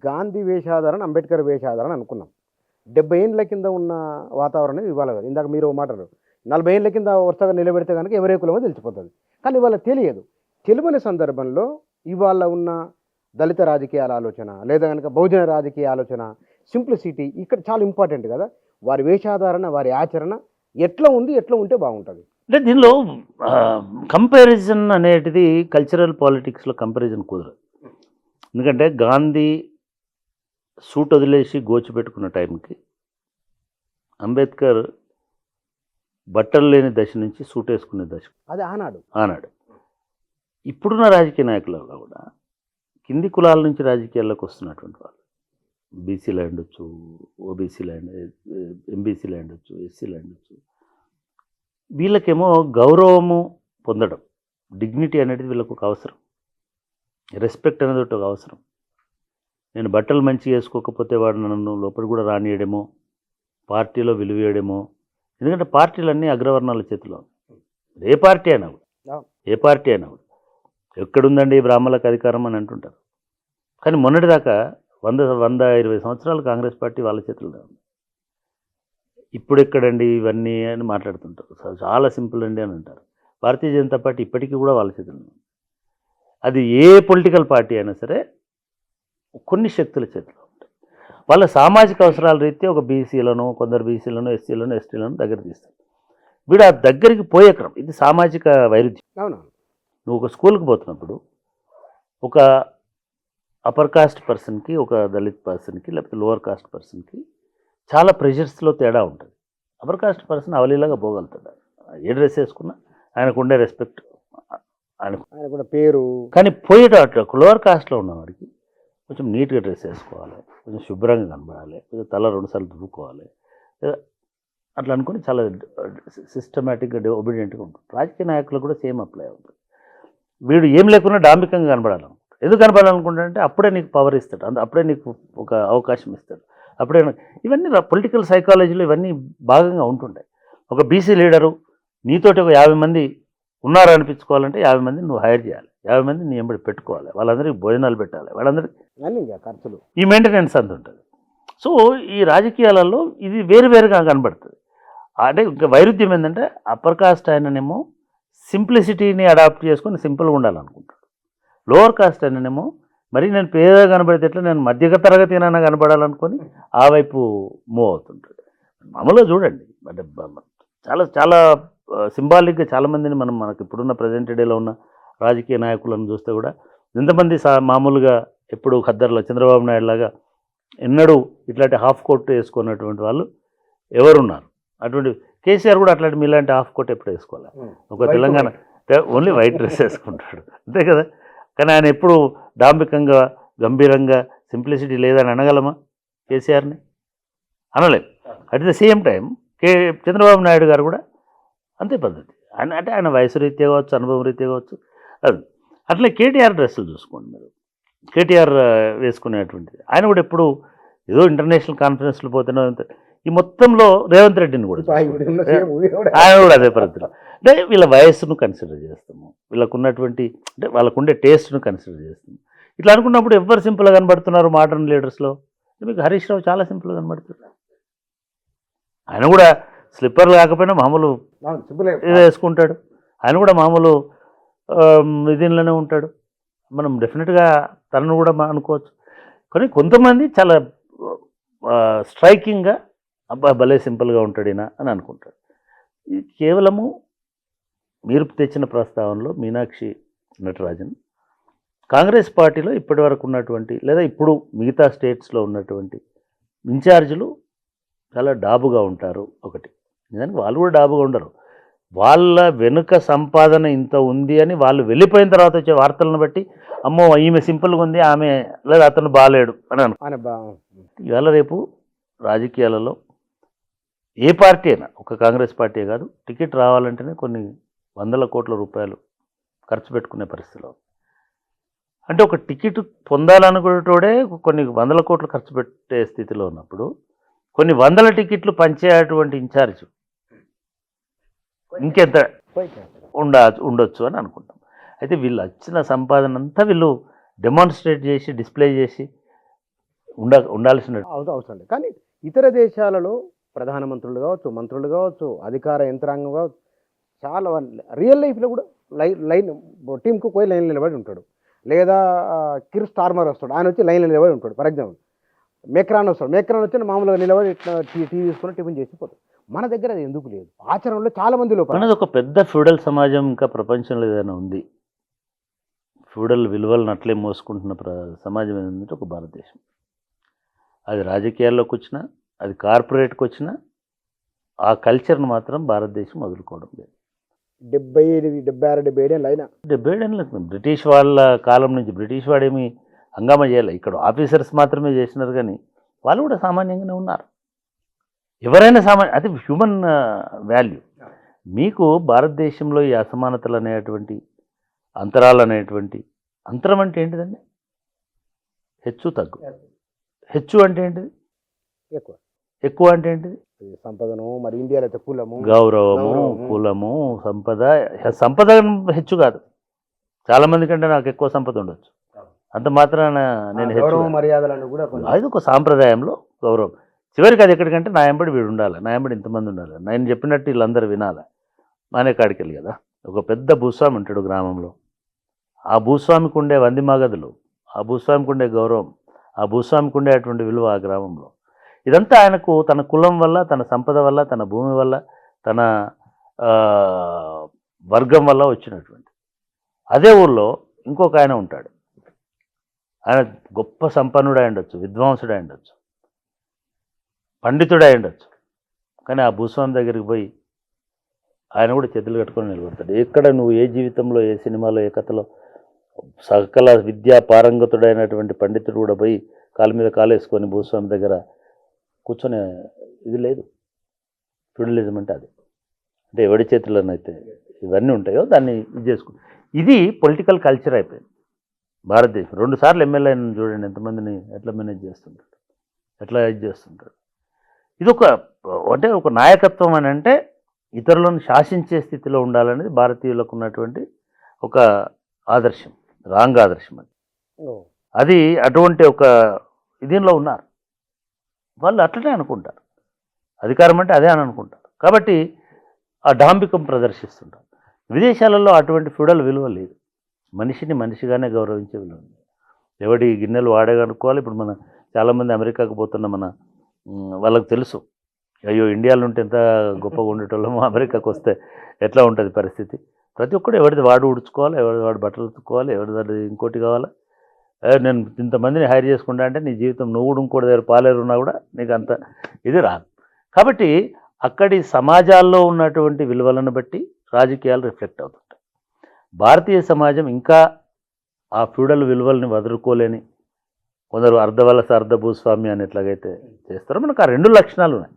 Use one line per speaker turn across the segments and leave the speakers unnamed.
గాంధీ వేషాధారణ, అంబేద్కర్ వేషాధారణ అనుకున్నాం. 70 ఏండ్ల కింద ఉన్న వాతావరణం ఇవాళ కాదు. ఇందాక మీరు ఓ మాట అన్నారు. 40 ఏండ్ల కింద వరుసగా నిలబెడితే కనుక ఎవరే కులమో తెలిసిపోతుంది. కానీ ఇవాళ తెలియదు. తెలియని సందర్భంలో ఇవాళ ఉన్న దళిత రాజకీయాల ఆలోచన, లేదా కనుక బహుజన రాజకీయ ఆలోచన, సింప్లిసిటీ ఇక్కడ చాలా ఇంపార్టెంట్ కదా. వారి వేషాధారణ, వారి ఆచరణ ఎట్లా ఉంది, ఎట్లా ఉంటే బాగుంటుంది.
అంటే దీనిలో కంపారిజన్ అనేటిది కల్చరల్ పాలిటిక్స్లో కంపారిజన్ కుదరదు. ఎందుకంటే గాంధీ సూట్ వదిలేసి గోచి పెట్టుకున్న టైంకి అంబేద్కర్ బట్టలు లేని దశ నుంచి సూట్ వేసుకునే దశ
అది
ఆనాడు. ఇప్పుడున్న రాజకీయ నాయకులలో కూడా కింది కులాల నుంచి రాజకీయాల్లోకి వస్తున్నటువంటి వాళ్ళు, బీసీలు ఉండొచ్చు, ఓబీసీలు ఎంబీసీలు ఉండొచ్చు, ఎస్సీలు ఉండొచ్చు, వీళ్ళకేమో గౌరవము పొందడం, డిగ్నిటీ అనేది వీళ్ళకు ఒక అవసరం, రెస్పెక్ట్ అనేది ఒక అవసరం. నేను బట్టలు మంచిగా వేసుకోకపోతే వాడు నన్ను లోపల కూడా రానియడమో, పార్టీలో విలువేయడమో. ఎందుకంటే పార్టీలన్నీ అగ్రవర్ణాల చేతిలో, ఏ పార్టీ అయినా కూడా ఎక్కడుందండి బ్రాహ్మణులకు అధికారం అని అంటుంటారు. కానీ మొన్నటిదాకా 120 సంవత్సరాలు కాంగ్రెస్ పార్టీ వాళ్ళ చేతుల్లో ఉంది. ఇప్పుడు ఎక్కడండి ఇవన్నీ అని మాట్లాడుతుంటారు. చాలా సింపుల్ అండి అని అంటారు. భారతీయ జనతా పార్టీ ఇప్పటికీ కూడా వాళ్ళ చేతుల్లో ఉంది. అది ఏ పొలిటికల్ పార్టీ అయినా సరే కొన్ని శక్తుల చేతిలో ఉంటాయి. వాళ్ళ సామాజిక అవసరాల రీత్యా ఒక బీసీలను, కొందరు బీసీలను, ఎస్సీలను, ఎస్టీలను దగ్గర తీస్తారు. వీడు ఆ దగ్గరికి పోయే క్రమం, ఇది సామాజిక వైరుధ్యం.
అవును.
నువ్వు ఒక స్కూల్కి పోతున్నప్పుడు ఒక అప్పర్ కాస్ట్ పర్సన్కి, ఒక దళిత్ పర్సన్కి, లేకపోతే లోవర్ కాస్ట్ పర్సన్కి చాలా ప్రెషర్స్లో తేడా ఉంటుంది. అప్పర్ కాస్ట్ పర్సన్ అవలీలాగా పోగలుగుతాడు. ఏ డ్రెస్ వేసుకున్నా ఆయనకు ఉండే రెస్పెక్ట్ ఆయన
కూడా పేరు.
కానీ పోయేటట్లు లోవర్ కాస్ట్లో ఉన్నవాడికి కొంచెం నీట్గా డ్రెస్ వేసుకోవాలి, కొంచెం శుభ్రంగా కనబడాలి, కొంచెం తల 2 సార్లు దువ్వుకోవాలి, అట్లా అనుకుని చాలా సిస్టమేటిక్గా ఒబీడియంట్గా ఉంటుంది. రాజకీయ నాయకులు కూడా సేమ్ అప్లై అవుతుంది. వీడు ఏం లేకున్నా డాంబికంగా కనబడాలనుకుంటాడు. ఎందుకు కనబడాలనుకుంటాడంటే అప్పుడే నీకు పవర్ ఇస్తాడు, అప్పుడే నీకు ఒక అవకాశం ఇస్తాడు. అప్పుడే ఇవన్నీ పొలిటికల్ సైకాలజీలో ఇవన్నీ భాగంగా ఉంటుంటాయి. ఒక బీసీ లీడరు నీతోటి ఒక 50 మంది ఉన్నారు అనిపించుకోవాలంటే 50 మందిని నువ్వు హైర్ చేయాలి, 50 మందిని నీ ఎంబడి పెట్టుకోవాలి, వాళ్ళందరికీ భోజనాలు పెట్టాలి, వాళ్ళందరికీ
ఖర్చులు,
ఈ మెయింటెనెన్స్ అంత ఉంటుంది. సో ఈ రాజకీయాలలో ఇది వేరువేరుగా కనబడుతుంది. అంటే ఇంకా వైరుధ్యం ఏంటంటే అప్పర్ కాస్ట్ ఆయననేమో సింప్లిసిటీని అడాప్ట్ చేసుకొని సింపుల్గా ఉండాలనుకుంటాడు. లోవర్ కాస్ట్ ఆయననేమో మరి నేను పేదగా కనబడితే ఎట్లా, నేను మధ్య తరగతి అయినా కనబడాలనుకొని ఆ వైపు మూవ్ అవుతుంటాడు. మామూలుగా చూడండి, అంటే చాలా చాలా సింబాలిక్గా చాలామందిని మనకి ఇప్పుడున్న ప్రజెంట్ డేలో ఉన్న రాజకీయ నాయకులను చూస్తే కూడా ఎంతమంది మామూలుగా ఎప్పుడు ఖద్దర్లో చంద్రబాబు నాయుడు లాగా ఎన్నడూ ఇట్లాంటి హాఫ్ కోట్ వేసుకున్నటువంటి వాళ్ళు ఎవరున్నారు? అటువంటి కేసీఆర్ కూడా అట్లాంటి మీలాంటి హాఫ్ కోట్ ఎప్పుడు వేసుకోవాలి. ఒక తెలంగాణ ఓన్లీ వైట్ డ్రెస్ వేసుకుంటాడు అంతే కదా. కానీ ఆయన ఎప్పుడు డాంబికంగా, గంభీరంగా, సింప్లిసిటీ లేదని అనగలమా కేసీఆర్ని? అనలేదు. At the same time Chandrababu Naidu గారు కూడా అంతే పద్ధతి. అంటే ఆయన వయసు రీత్యా కావచ్చు, అనుభవం రీత్యా కావచ్చు. అది అట్లే కేటీఆర్ డ్రెస్సులు చూసుకోండి మీరు. కేటీఆర్ వేసుకునేటువంటిది ఆయన కూడా ఎప్పుడు ఏదో ఇంటర్నేషనల్ కాన్ఫరెన్స్లు పోతేనో ఈ మొత్తంలో రేవంత్ రెడ్డిని కూడా ఆయన కూడా అదే పద్ధతిలో. అంటే వీళ్ళ వయస్సును కన్సిడర్ చేస్తాము, వీళ్ళకు ఉన్నటువంటి అంటే వాళ్ళకుండే టేస్ట్ను కన్సిడర్ చేస్తాము. ఇట్లా అనుకున్నప్పుడు ఎవరు సింపుల్గా కనబడుతున్నారు మోడర్న్ లీడర్స్లో? మీకు హరీష్ రావు చాలా సింపుల్గా కనబడుతున్నారు. ఆయన కూడా స్లిప్పర్లు కాకపోయినా మామూలు ఇది వేసుకుంటాడు. ఆయన కూడా మామూలు దీనిలోనే ఉంటాడు. మనం డెఫినెట్గా తనను కూడా అనుకోవచ్చు. కానీ కొంతమంది చాలా స్ట్రైకింగ్గా అబ్బా భలే సింపుల్గా ఉంటాడినా అని అనుకుంటాడు. ఇది కేవలము మీరు తెచ్చిన ప్రస్తావనలో మీనాక్షి నటరాజన్ కాంగ్రెస్ పార్టీలో ఇప్పటి వరకు ఉన్నటువంటి లేదా ఇప్పుడు మిగతా స్టేట్స్లో ఉన్నటువంటి ఇన్ఛార్జీలు చాలా డాబుగా ఉంటారు. ఒకటి నిజానికి వాళ్ళు కూడా డాబుగా ఉండరు. వాళ్ళ వెనుక సంపాదన ఇంత ఉంది అని వాళ్ళు వెళ్ళిపోయిన తర్వాత వచ్చే వార్తలను బట్టి అమ్మో ఈమె సింపుల్గా ఉంది, ఆమె లేదా అతను బాలేడు అని ఇవాళ రేపు రాజకీయాలలో ఏ పార్టీ అయినా, ఒక కాంగ్రెస్ పార్టీ కాదు, టికెట్ రావాలంటేనే కొన్ని 100 కోట్ల రూపాయలు ఖర్చు పెట్టుకునే పరిస్థితిలో. అంటే ఒక టికెట్ పొందాలనుకునేటోడే కొన్ని 100 కోట్లు ఖర్చు పెట్టే స్థితిలో ఉన్నప్పుడు కొన్ని 100 టికెట్లు పంచేటువంటి ఇన్ఛార్జ్ ఇంకెంత ఉండొచ్చు అని అనుకుంటాం. అయితే వీళ్ళు వచ్చిన సంపాదన అంతా వీళ్ళు డెమాన్స్ట్రేట్ చేసి, డిస్ప్లే చేసి ఉండాల్సిన
అవసరం లేదు. కానీ ఇతర దేశాలలో ప్రధానమంత్రులు కావచ్చు, మంత్రులు కావచ్చు, అధికార యంత్రాంగం కావచ్చు, చాలా రియల్ లైఫ్లో కూడా లైన్ టీంకు పోయి లైన్ నిలబడి ఉంటాడు. లేదా కిర్ స్టార్మర్ వస్తాడు, ఆయన వచ్చి లైన్లో నిలబడి ఉంటాడు. ఫర్ ఎగ్జాంపుల్ మెక్రాన్ వస్తాడు, మెక్రాన్ వచ్చి మామూలుగా నిలబడి ఇట్లా టీ తీసుకొని టిఫిన్ చేసిపోతాడు. మన దగ్గర అది ఎందుకు లేదు? ఆచరణలో చాలా మంది లోపల
మనది ఒక పెద్ద ఫ్యూడల్ సమాజం ఇంకా ప్రపంచంలో ఏదైనా ఉంది, ఫ్యూడల్ విలువలను అట్లే మోసుకుంటున్న సమాజం ఏంటంటే ఒక భారతదేశం. అది రాజకీయాల్లోకి వచ్చినా, అది కార్పొరేట్కి వచ్చినా, ఆ కల్చర్ను మాత్రం భారతదేశం వదులుకోవడం లేదు.
76 అయినా
70 బ్రిటిష్ వాళ్ళ కాలం నుంచి బ్రిటిష్ వాడేమి హంగామా చేయాలి. ఇక్కడ ఆఫీసర్స్ మాత్రమే చేసినారు, కానీ వాళ్ళు కూడా సామాన్యంగానే ఉన్నారు. ఎవరైనా అది హ్యూమన్ వాల్యూ. మీకు భారతదేశంలో ఈ అసమానతలు అనేటువంటి అంతరాలు అనేటువంటి అంతరం అంటే ఏంటిదండి? హెచ్చు తగ్గు. హెచ్చు అంటే ఏంటిది?
ఎక్కువ.
ఎక్కువ అంటే ఏంటిది?
సంపదను, మరి ఇండియాలో అయితే కులము,
గౌరవము, కులము, సంపద. సంపద హెచ్చు కాదు. చాలా మంది కంటే నాకు ఎక్కువ సంపద ఉండొచ్చు, అంత మాత్రాన నేను హెచ్చు.
మర్యాదలను కూడా
అది ఒక సాంప్రదాయంలో గౌరవం. చివరికి అది ఎక్కడికంటే నా ఎంబడి వీడు ఉండాలి, నా ఎంబడి ఇంతమంది ఉండాలి, నేను చెప్పినట్టు వీళ్ళందరూ వినాలి అనే కాడికి వెళ్ళి కదా. ఒక పెద్ద భూస్వామి ఉంటాడు గ్రామంలో, ఆ భూస్వామికి ఉండే వందిమాగదులు, ఆ భూస్వామికి ఉండే గౌరవం, ఆ భూస్వామికి ఉండే అటువంటి విలువ ఆ గ్రామంలో, ఇదంతా ఆయనకు తన కులం వల్ల, తన సంపద వల్ల, తన భూమి వల్ల, తన వర్గం వల్ల వచ్చినటువంటి. అదే ఊళ్ళో ఇంకొక ఆయన ఉంటాడు, ఆయన గొప్ప సంపన్నుడై ఉండొచ్చు, విద్వాంసుడై ఉండొచ్చు, పండితుడై ఉండొచ్చు, కానీ ఆ భూస్వామి దగ్గరికి పోయి ఆయన కూడా చేతులు కట్టుకొని నిలబడతాడు. ఎక్కడ నువ్వు ఏ జీవితంలో, ఏ సినిమాలో, ఏ కథలో సకల విద్యా పారంగతుడైనటువంటి పండితుడు కూడా పోయి కాలు మీద కాలేసుకొని భూస్వామి దగ్గర కూర్చొని ఇది లేదు. ఫ్యూడలిజం అంటే అది. అంటే ఎవడి చేతుల్లోనైతే ఇవన్నీ ఉంటాయో దాన్ని ఇది చేసుకు. ఇది పొలిటికల్ కల్చర్ అయిపోయింది భారతదేశం. 2 సార్లు ఎమ్మెల్యే చూడండి, ఎంతమందిని ఎట్లా మేనేజ్ చేస్తుంటాడు, ఎట్లా ఇది చేస్తుంటాడు. ఇది ఒక నాయకత్వం అని అంటే ఇతరులను శాసించే స్థితిలో ఉండాలనేది భారతీయులకు ఉన్నటువంటి ఒక ఆదర్శం, రాంగ్ ఆదర్శం. అది అటువంటి ఒక దీనిలో ఉన్నారు వాళ్ళు, అట్లనే అనుకుంటారు. అధికారం అంటే అదే అని అనుకుంటారు. కాబట్టి ఆ డాంబికం ప్రదర్శిస్తుంటారు. విదేశాలలో అటువంటి ఫ్యూడల్ విలువ లేదు. మనిషిని మనిషిగానే గౌరవించే విలువ ఉంది. ఎవడి గిన్నెలు వాడే కనుక్కోవాలి. ఇప్పుడు మన చాలామంది అమెరికాకు పోతున్న వాళ్ళకి తెలుసు, అయ్యో ఇండియాలో ఉంటే ఎంత గొప్పగా ఉండేటోళ్ళమో, అమెరికాకు వస్తే ఎట్లా ఉంటుంది పరిస్థితి. ప్రతి ఒక్కడు ఎవరిది వాడు ఉడుచుకోవాలి, ఎవరిది వాడు బట్టలు ఉతుక్కోవాలి, ఎవరిది ఇంకోటి కావాలా. నేను ఇంతమందిని హైర్ చేసుకుంటా అంటే నీ జీవితం నువ్వు కూడా ఇంకోటి దగ్గర పాలేరున్నా కూడా నీకు అంత ఇది రాదు. కాబట్టి అక్కడి సమాజాల్లో ఉన్నటువంటి విలువలను బట్టి రాజకీయాలు రిఫ్లెక్ట్ అవుతుంటాయి. భారతీయ సమాజం ఇంకా ఆ ఫ్యూడల్ విలువల్ని వదులుకోలేని కొందరు అర్ధవలస అర్ధ భూస్వామి అని ఎట్లాగైతే చేస్తారో మనకు ఆ 2 లక్షణాలు ఉన్నాయి.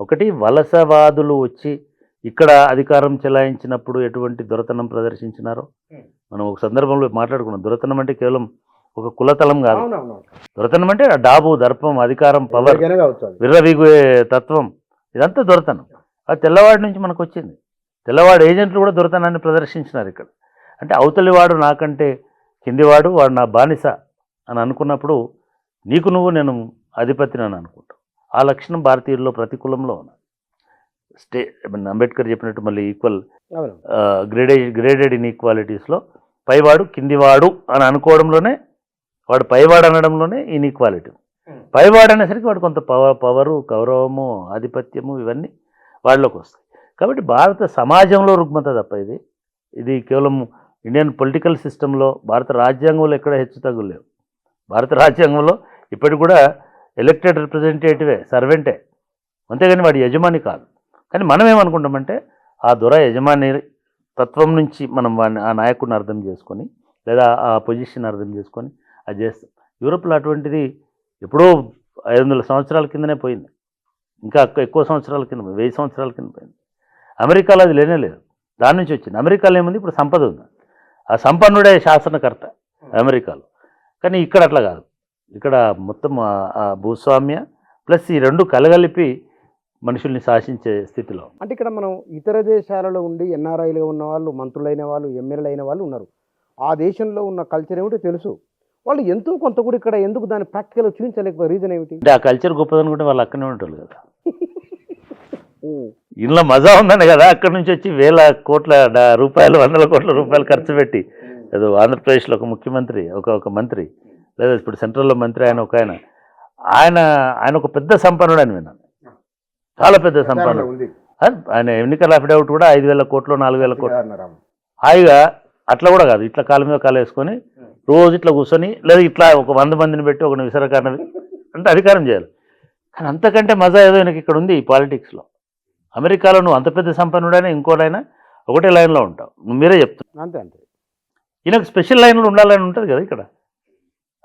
ఒకటి, వలసవాదులు వచ్చి ఇక్కడ అధికారం చెలాయించినప్పుడు ఎటువంటి దొరతనం ప్రదర్శించినారో మనం ఒక సందర్భంలో మాట్లాడుకున్నాం. దొరతనం అంటే కేవలం ఒక కులతలం కాదు. దొరతనం అంటే డాబు, దర్పం, అధికారం, పవర్, విర్రవీగే తత్వం, ఇదంతా దొరతనం. అది తెల్లవాడి నుంచి మనకు వచ్చింది. తెల్లవాడు ఏజెంట్లు కూడా దొరతనాన్ని ప్రదర్శించినారు ఇక్కడ. అంటే అవతలివాడు నాకంటే కిందివాడు, వాడు నా బానిస అని అనుకున్నప్పుడు నీకు నువ్వు నేను అధిపతిని అని అనుకుంటావు. ఆ లక్షణం భారతీయుల్లో ప్రతి కులంలో ఉన్నది. అంబేద్కర్ చెప్పినట్టు మళ్ళీ ఈక్వల్ గ్రేడెడ్ ఇన్ఈక్వాలిటీస్లో పైవాడు కిందివాడు అని అనుకోవడంలోనే, వాడు పైవాడు అనడంలోనే ఇన్ఈక్వాలిటీ. పైవాడు అనేసరికి వాడు కొంత పవరు, గౌరవము, ఆధిపత్యము ఇవన్నీ వాళ్ళలోకి వస్తాయి. కాబట్టి భారత సమాజంలో రుగ్మత తప్ప ఇది కేవలం ఇండియన్ పొలిటికల్ సిస్టంలో, భారత రాజ్యాంగంలో ఎక్కడ హెచ్చు తగ్గులు లేవు. భారత రాజ్యాంగంలో ఇప్పటికి కూడా ఎలక్టెడ్ రిప్రజెంటేటివే, సర్వెంటే, అంతేగాని వాడి యజమాని కాదు. కానీ మనం ఏమనుకుంటామంటే ఆ దొర యజమాని తత్వం నుంచి మనం వాడిని, ఆ నాయకుడిని అర్థం చేసుకొని, లేదా ఆ పొజిషన్ అర్థం చేసుకొని అది చేస్తాం. యూరోప్లో అటువంటిది ఎప్పుడో 500 సంవత్సరాల కిందనే పోయింది, ఇంకా ఎక్కువ సంవత్సరాల కింద, 1000 సంవత్సరాల కింద పోయింది. అమెరికాలో అది లేనే లేదు, దాని నుంచి వచ్చింది. అమెరికాలో ఏముంది, ఇప్పుడు సంపద ఉంది, ఆ సంపన్నుడే శాసనకర్త అమెరికాలో. కానీ ఇక్కడ అట్లా కాదు. ఇక్కడ మొత్తం ఆ భూస్వామ్య ప్లస్ ఈ 2 కలగలిపి మనుషుల్ని శాసించే స్థితిలో.
అంటే ఇక్కడ మనం ఇతర దేశాలలో ఉండి ఎన్ఆర్ఐలుగా ఉన్న వాళ్ళు, మంత్రులైన వాళ్ళు, ఎమ్మెల్యేలు అయిన వాళ్ళు ఉన్నారు. ఆ దేశంలో ఉన్న కల్చర్ ఏమిటో తెలుసు. వాళ్ళు ఎంతో కొంత కూడా ఇక్కడ ఎందుకు దాన్ని ప్రాక్టికల్గా చూపించలేకపోతే రీజన్ ఏమిటి?
అంటే ఆ కల్చర్ గొప్పదనుకుంటే వాళ్ళు అక్కడనే ఉండేవాళ్ళు కదా. ఇంట్లో మజా ఉందని కదా అక్కడి నుంచి వచ్చి వేల కోట్ల రూపాయలు, వందల కోట్ల రూపాయలు ఖర్చు పెట్టి ఏదో ఆంధ్రప్రదేశ్లో ఒక ముఖ్యమంత్రి, ఒక మంత్రి, లేదా ఇప్పుడు సెంట్రల్లో మంత్రి ఆయన ఒక పెద్ద సంపన్నుడు అని విన్నాను. చాలా పెద్ద సంపన్నుడు. ఆయన ఎన్నికల అఫిడవిట్ కూడా 5,000 కోట్లు 4,000 కోట్లు హాయిగా అట్లా కూడా కాదు, ఇట్లా కాలు మీద కాలు వేసుకొని రోజు ఇట్లా కూర్చొని, లేదా ఇట్లా ఒక 100 మందిని పెట్టి ఒక విసరకారణవి అంటే అధికారం చేయాలి. కానీ అంతకంటే మజా ఏదో ఆయనకి ఇక్కడ ఉంది ఈ పాలిటిక్స్లో. అమెరికాలో నువ్వు అంత పెద్ద సంపన్నుడైనా ఇంకోటైనా ఒకటే లైన్లో ఉంటావు. నువ్వు మీరే చెప్తున్నావు.
అంతే అంతే.
ఈయనకు స్పెషల్ లైన్లు ఉండాలని ఉంటుంది కదా ఇక్కడ.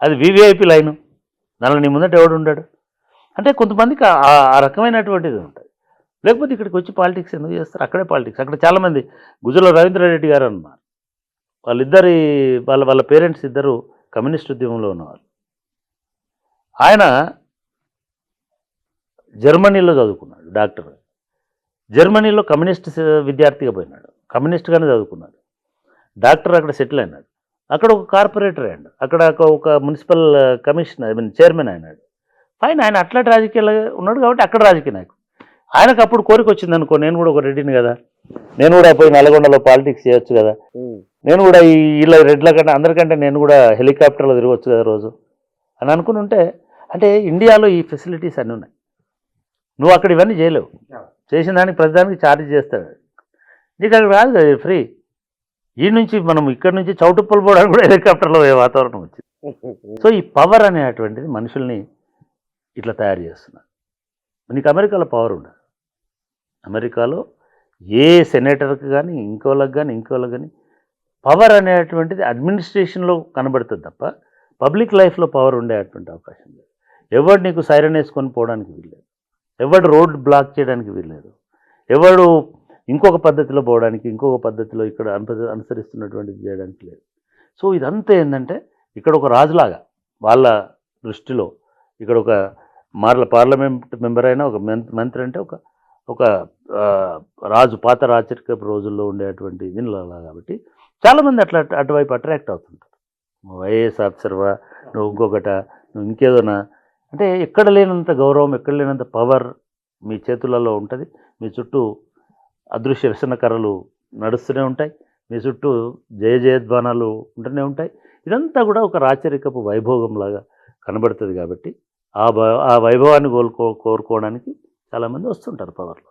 అది వివిఐపి లైను. దానిలో నీ ముందట ఎవడు ఉంటాడు అంటే కొంతమందికి ఆ రకమైనటువంటిది ఉంటుంది. లేకపోతే ఇక్కడికి వచ్చి పాలిటిక్స్ ఎందుకు చేస్తారు? అక్కడే పాలిటిక్స్. అక్కడ చాలామంది గుజరాల రవీంద్రారెడ్డి గారు అన్నారు, వాళ్ళ పేరెంట్స్ ఇద్దరు కమ్యూనిస్ట్ ఉద్యమంలో ఉన్నవాళ్ళు. ఆయన జర్మనీలో చదువుకున్నాడు, డాక్టర్. జర్మనీలో కమ్యూనిస్ట్ విద్యార్థిగా పోయినాడు, కమ్యూనిస్ట్గానే చదువుకున్నాడు. డాక్టర్ అక్కడ సెటిల్ అయినాడు. అక్కడ ఒక కార్పొరేటర్ అయ్యాడు, అక్కడ ఒక మున్సిపల్ కమిషనర్ చైర్మన్ అయినాడు. ఫైన్, ఆయన అట్లాంటి రాజకీయాలు ఉన్నాడు కాబట్టి అక్కడ రాజకీయ నాయకుడు. ఆయనకు అప్పుడు కోరిక వచ్చింది అనుకో, నేను కూడా ఒక రెడ్డిని కదా, నేను కూడా పోయి నల్గొండలో పాలిటిక్స్ చేయొచ్చు కదా, నేను కూడా ఇలా రెడ్ల కంటే అందరికంటే నేను కూడా హెలికాప్టర్లో తిరగవచ్చు కదా రోజు అని అనుకుని ఉంటే, అంటే ఇండియాలో ఈ ఫెసిలిటీస్ అన్నీ ఉన్నాయి. నువ్వు అక్కడ ఇవన్నీ చేయలేవు. చేసిన దానికి ప్రతిదానికి ఛార్జ్ చేస్తాడు. నీకు అక్కడ రాదు కదా ఫ్రీ. ఈ నుంచి మనం ఇక్కడ నుంచి చౌటుప్పలు పోవడానికి కూడా హెలికాప్టర్లో వాతావరణం వచ్చింది. సో ఈ పవర్ అనేటువంటిది మనుషుల్ని ఇట్లా తయారు చేస్తున్నారు. నీకు అమెరికాలో పవర్ ఉండదు. అమెరికాలో ఏ సెనేటర్కి కానీ ఇంకోళ్ళకి కానీ పవర్ అనేటువంటిది అడ్మినిస్ట్రేషన్లో కనబడుతుంది తప్ప పబ్లిక్ లైఫ్లో పవర్ ఉండేటువంటి అవకాశం లేదు. ఎవడు నీకు సైరన్ వేసుకొని పోవడానికి వీల్లేదు, ఎవడు రోడ్ బ్లాక్ చేయడానికి వీల్లేదు, ఎవడు ఇంకొక పద్ధతిలో పోవడానికి ఇంకొక పద్ధతిలో ఇక్కడ అనుసరిస్తున్నటువంటిది చేయడానికి లేదు. సో ఇదంతా ఏంటంటే ఇక్కడ ఒక రాజులాగా వాళ్ళ దృష్టిలో ఇక్కడ ఒక పార్లమెంట్ మెంబర్ అయినా ఒక మంత్రి అంటే ఒక రాజు, పాత రాచరికపు రోజుల్లో ఉండేటువంటి దీనిలా కాబట్టి చాలామంది అటువైపు అట్రాక్ట్ అవుతుంటారు. నువ్వు ఐఏఎస్ ఆఫీసర్వా, నువ్వు నువ్వు ఇంకేదోనా అంటే ఎక్కడ లేనంత గౌరవం, ఎక్కడ లేనంత పవర్ మీ చేతులలో ఉంటుంది. మీ చుట్టూ అదృశ్య వ్యసనకర్రలు నడుస్తూనే ఉంటాయి, మీ చుట్టూ జయధ్వానాలు ఉంటూనే ఉంటాయి. ఇదంతా కూడా ఒక రాచరికపు వైభోగంలాగా కనబడుతుంది కాబట్టి ఆ వైభవాన్ని కోరుకోవడానికి చాలామంది వస్తుంటారు పవర్లో.